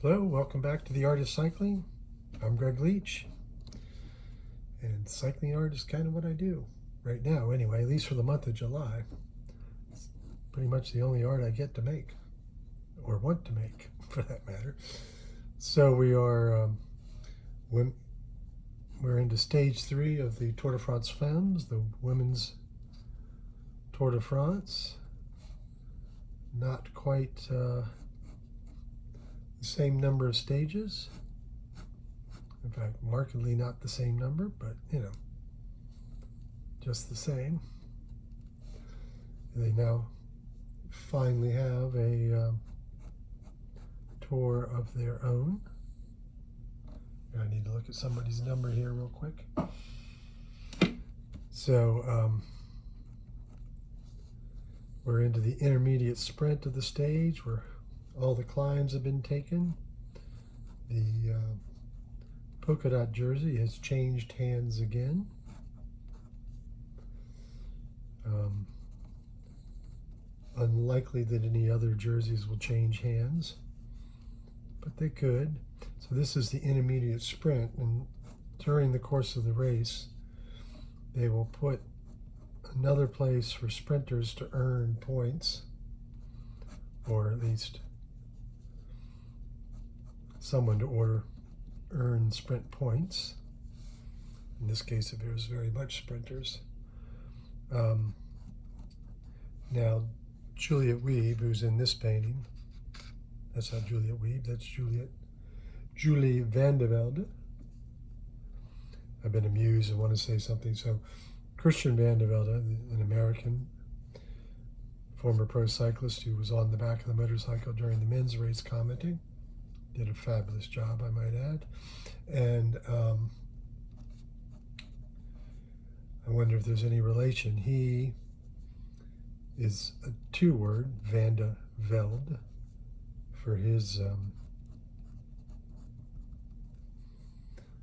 Hello, welcome back to The Art of Cycling. I'm Greg Leach, and cycling art is kind of what I do right now, anyway, at least for the month of July. It's pretty much the only art I get to make, or want to make, for that matter. So we're into stage 3 of the Tour de France Femmes, the women's Tour de France. Not quite the same number of stages. In fact, markedly not the same number, but just the same. They now finally have a tour of their own. I need to look at somebody's number here real quick. So we're into the intermediate sprint of the stage where all the climbs have been taken. The polka dot jersey has changed hands again. Unlikely that any other jerseys will change hands, but they could. So this is the intermediate sprint, and during the course of the race, they will put another place for sprinters to earn points, or at least someone to earn sprint points. In this case, if there's very much sprinters. Now, Juliet Weeb, who's in this painting, that's not Juliet Weeb, that's Julie van der Velde. I've been amused and want to say something. So, Christian van der Velde, an American former pro cyclist who was on the back of the motorcycle during the men's race commenting, did a fabulous job, I might add. And I wonder if there's any relation. He is a 2-word, Van de Velde, for his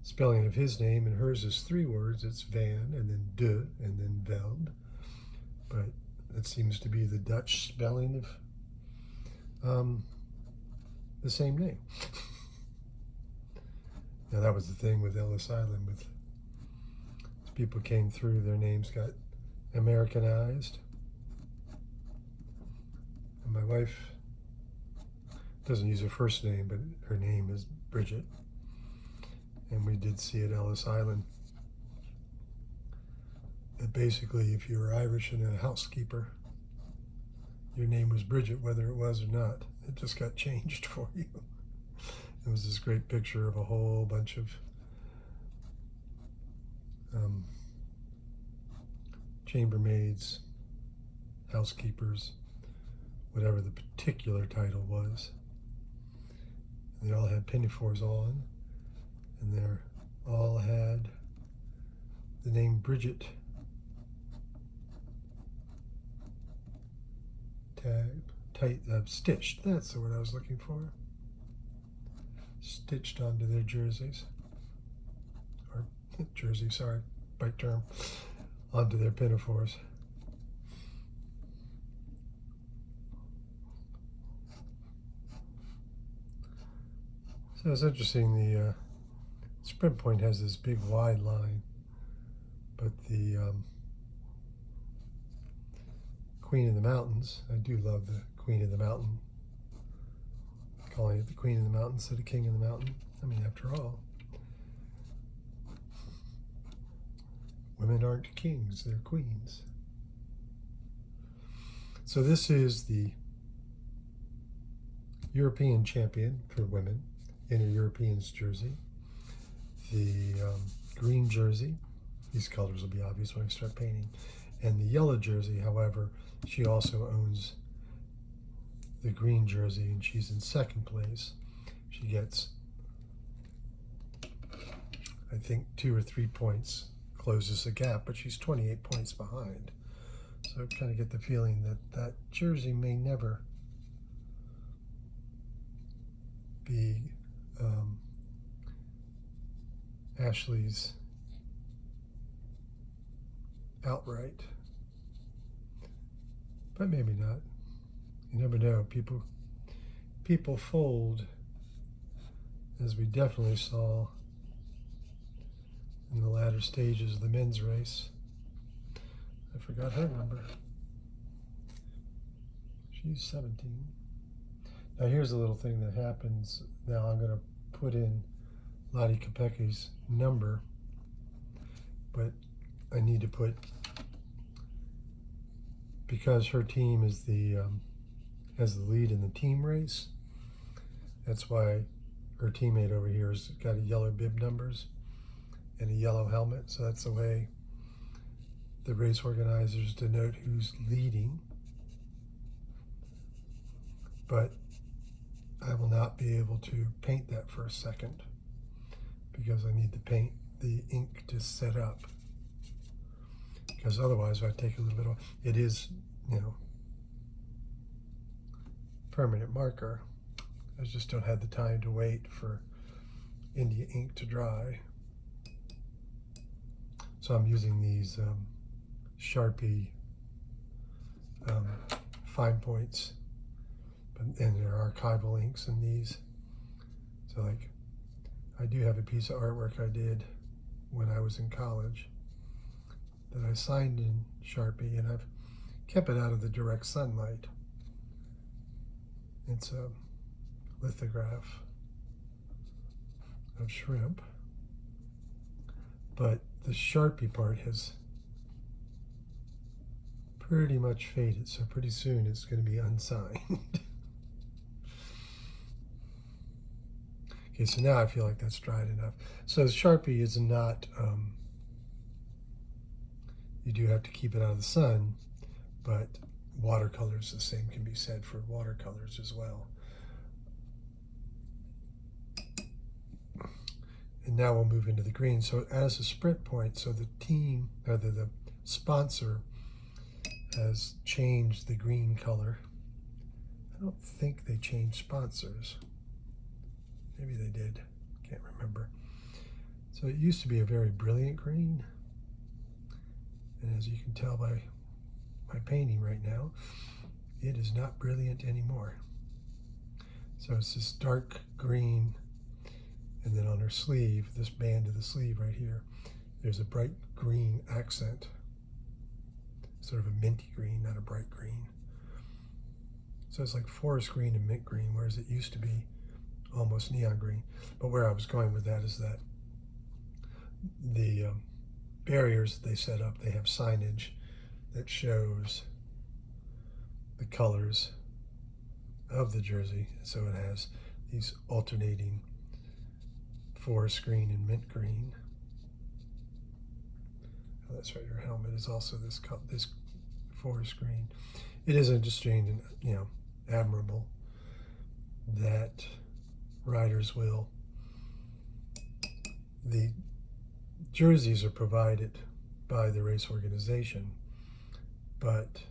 spelling of his name, and hers is 3 words. It's Van, and then de, and then Velde. But that seems to be the Dutch spelling of the same name. Now that was the thing with Ellis Island, with as people came through, their names got Americanized. And my wife doesn't use her first name, but her name is Bridget. And we did see at Ellis Island that basically if you were Irish and a housekeeper, your name was Bridget, whether it was or not. It just got changed for you. It was this great picture of a whole bunch of chambermaids, housekeepers, whatever the particular title was. And they all had pinafores on, and they all had the name Bridget stitched. That's the word I was looking for. Stitched onto their jerseys, or jersey, sorry, right term, onto their pinafores. So it's interesting, the sprint point has this big wide line, but the Queen of the Mountains, I do love the Queen of the Mountain, calling it the Queen of the Mountain instead of King of the Mountain. I mean, after all, women aren't kings, they're queens. So this is the European champion for women in a European's jersey. The green jersey, these colors will be obvious when I start painting, and the yellow jersey, however, she also owns the green jersey, and she's in second place. She gets, I think, 2 or 3 points, closes the gap, but she's 28 points behind. So I kind of get the feeling that that jersey may never be Ashley's outright, but maybe not. You never know. People fold as we definitely saw in the latter stages of the men's race. I forgot her number. She's 17. Now here's a little thing that happens. Now I'm going to put in Lottie Kopecki's number, but I need to put, because her team is has the lead in the team race, that's why her teammate over here has got a yellow bib numbers and a yellow helmet. So that's the way the race organizers denote who's leading. But I will not be able to paint that for a second because I need the ink to set up. Because otherwise, if I take a little bit of, it is, permanent marker. I just don't have the time to wait for India ink to dry. So I'm using these Sharpie fine points, and there are archival inks in these. So like, I do have a piece of artwork I did when I was in college that I signed in Sharpie, and I've kept it out of the direct sunlight. It's a lithograph of shrimp, but the Sharpie part has pretty much faded, so pretty soon it's going to be unsigned. Okay, so now I feel like that's dried enough. So Sharpie is not, you do have to keep it out of the sun, but watercolors, the same can be said for watercolors as well. And now we'll move into the green. So as a sprint point, so the team, or the sponsor has changed the green color. I don't think they changed sponsors. Maybe they did, can't remember. So it used to be a very brilliant green. And as you can tell by my painting right now, it is not brilliant anymore. So it's this dark green, and then on her sleeve, this band of the sleeve right here, there's a bright green accent, sort of a minty green, not a bright green. So it's like forest green and mint green, whereas it used to be almost neon green. But where I was going with that is that the barriers that they set up, they have signage that shows the colors of the jersey. So it has these alternating forest green and mint green. Oh, that's right, your helmet is also this forest green. It is interesting and admirable that riders will, the jerseys are provided by the race organization, but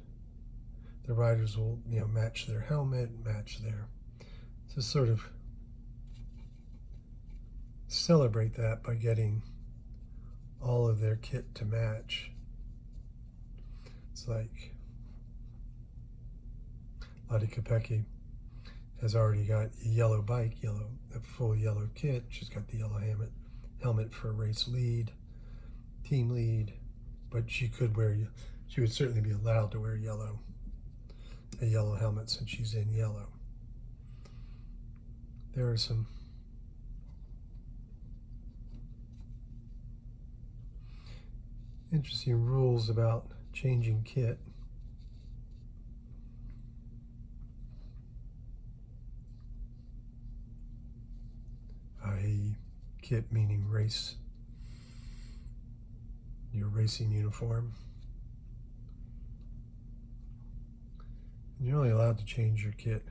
the riders will match their helmet, match their, to sort of celebrate that by getting all of their kit to match. It's like Lottie Kopecki has already got a yellow bike, a full yellow kit. She's got the yellow helmet for race lead, team lead, but she would certainly be allowed to wear a yellow helmet since she's in yellow. There are some interesting rules about changing kit. Kit meaning race, your racing uniform. And you're only allowed to change your kit,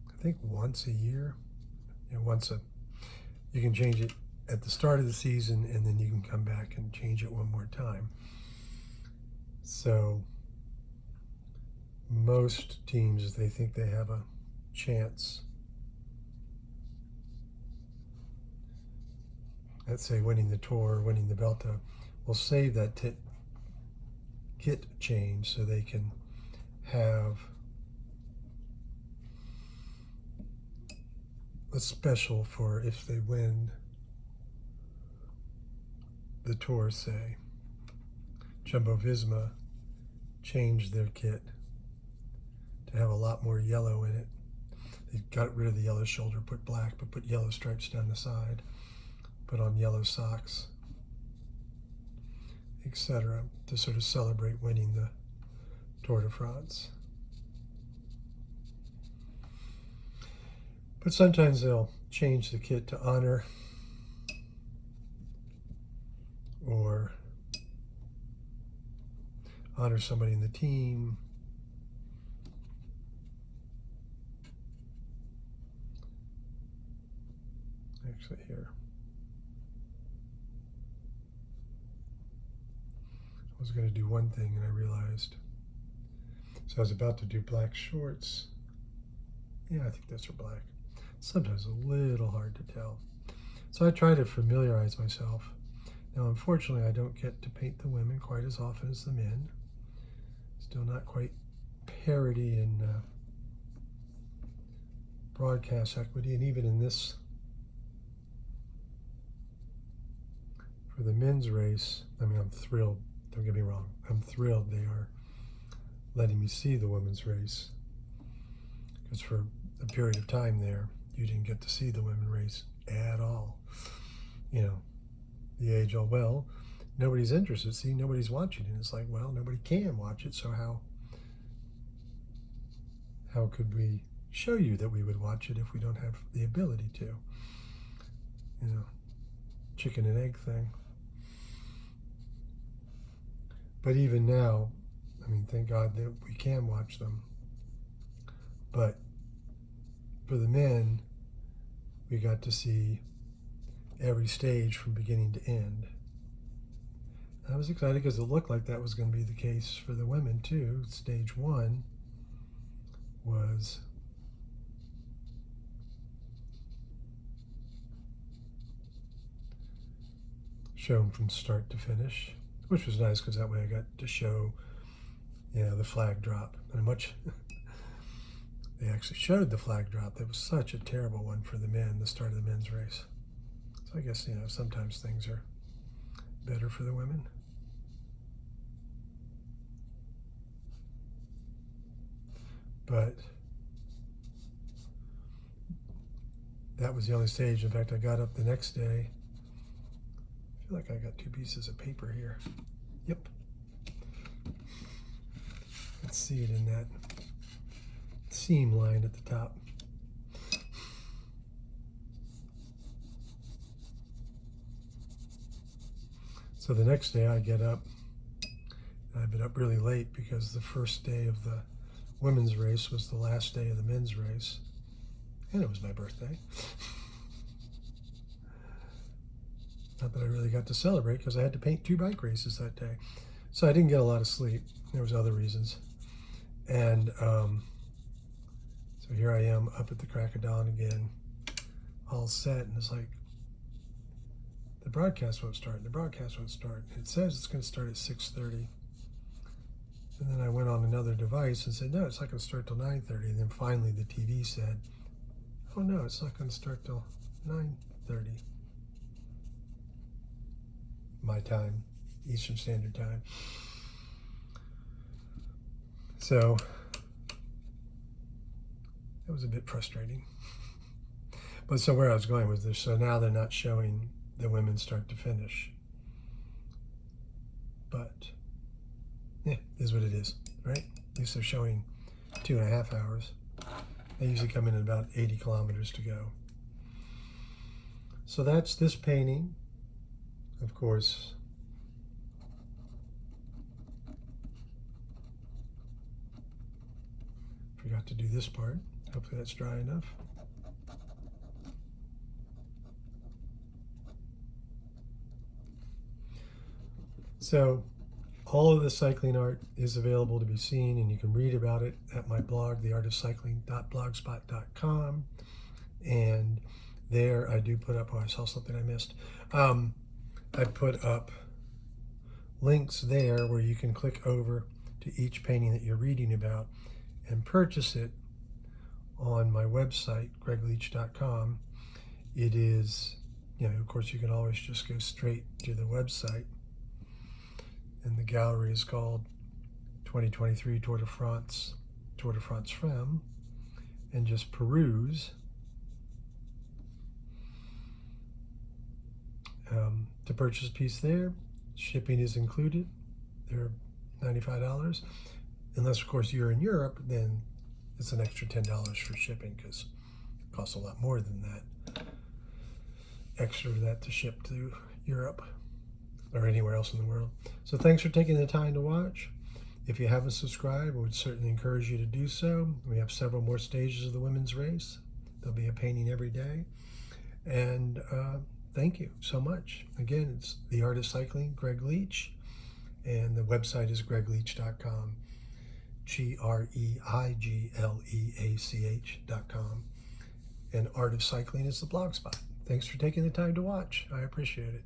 I think, once a year. You can change it at the start of the season, and then you can come back and change it one more time. So most teams, if they think they have a chance at, say, winning the Tour, winning the Vuelta, will save that kit change so they can have a special for if they win the tour, say. Jumbo Visma changed their kit to have a lot more yellow in it. They got rid of the yellow shoulder, put black, but put yellow stripes down the side, put on yellow socks, etc., to sort of celebrate winning the Tour de France. But sometimes they'll change the kit to honor or honor somebody in the team. Actually, here. I was going to do one thing and I realized. So I was about to do black shorts. Yeah, I think those are black. Sometimes a little hard to tell. So I try to familiarize myself. Now, unfortunately, I don't get to paint the women quite as often as the men. Still not quite parity in broadcast equity, and even in this, for the men's race, I mean, I'm thrilled, don't get me wrong, I'm thrilled they are letting me see the women's race, because for a period of time there, you didn't get to see the women's race at all. You know, the age old, well, nobody's interested, see, nobody's watching it. It's like, well, nobody can watch it, so how could we show you that we would watch it if we don't have the ability to? You know, chicken and egg thing. But even now, I mean, thank God that we can watch them. But for the men, we got to see every stage from beginning to end. I was excited because it looked like that was going to be the case for the women too. Stage 1 was shown from start to finish, which was nice because that way I got to show, you know, the flag drop. And they actually showed the flag drop. That was such a terrible one for the men, the start of the men's race. So I guess, you know, sometimes things are better for the women. But that was the only stage. In fact, I got up the next day. I feel like I got 2 pieces of paper here. Yep. Let's see it in that seam line at the top. So the next day I get up. I've been up really late because the first day of the women's race was the last day of the men's race. And it was my birthday. Not that I really got to celebrate because I had to paint 2 bike races that day. So I didn't get a lot of sleep. There was other reasons. And so here I am up at the crack of dawn again, all set. And it's like, the broadcast won't start. The broadcast won't start. It says it's going to start at 6:30. And then I went on another device and said, no, it's not going to start till 9:30. And then finally the TV said, oh no, it's not going to start till 9:30. My time, Eastern Standard Time. So it was a bit frustrating. But so where I was going was this, so now they're not showing the women start to finish. But yeah, is what it is, right? At least they're showing 2.5 hours. They usually come in at about 80 kilometers to go. So that's this painting. Of course, forgot to do this part. Hopefully that's dry enough. So all of the cycling art is available to be seen, and you can read about it at my blog, theartofcycling.blogspot.com. And there I do put up, oh, I saw something I missed. I put up links there where you can click over to each painting that you're reading about and purchase it, on my website, gregleach.com. It is, of course, you can always just go straight to the website. And the gallery is called 2023 Tour de France Femmes, and just peruse. To purchase a piece there, shipping is included. They're $95. Unless, of course, you're in Europe, then it's an extra $10 for shipping, because it costs a lot more than that. Extra that to ship to Europe or anywhere else in the world. So thanks for taking the time to watch. If you haven't subscribed, I would certainly encourage you to do so. We have several more stages of the women's race. There'll be a painting every day. And thank you so much. Again, it's The Art of Cycling, Greg Leach, and the website is gregleach.com, GREIGLEACH.com. And Art of Cycling is the blog spot. Thanks for taking the time to watch. I appreciate it.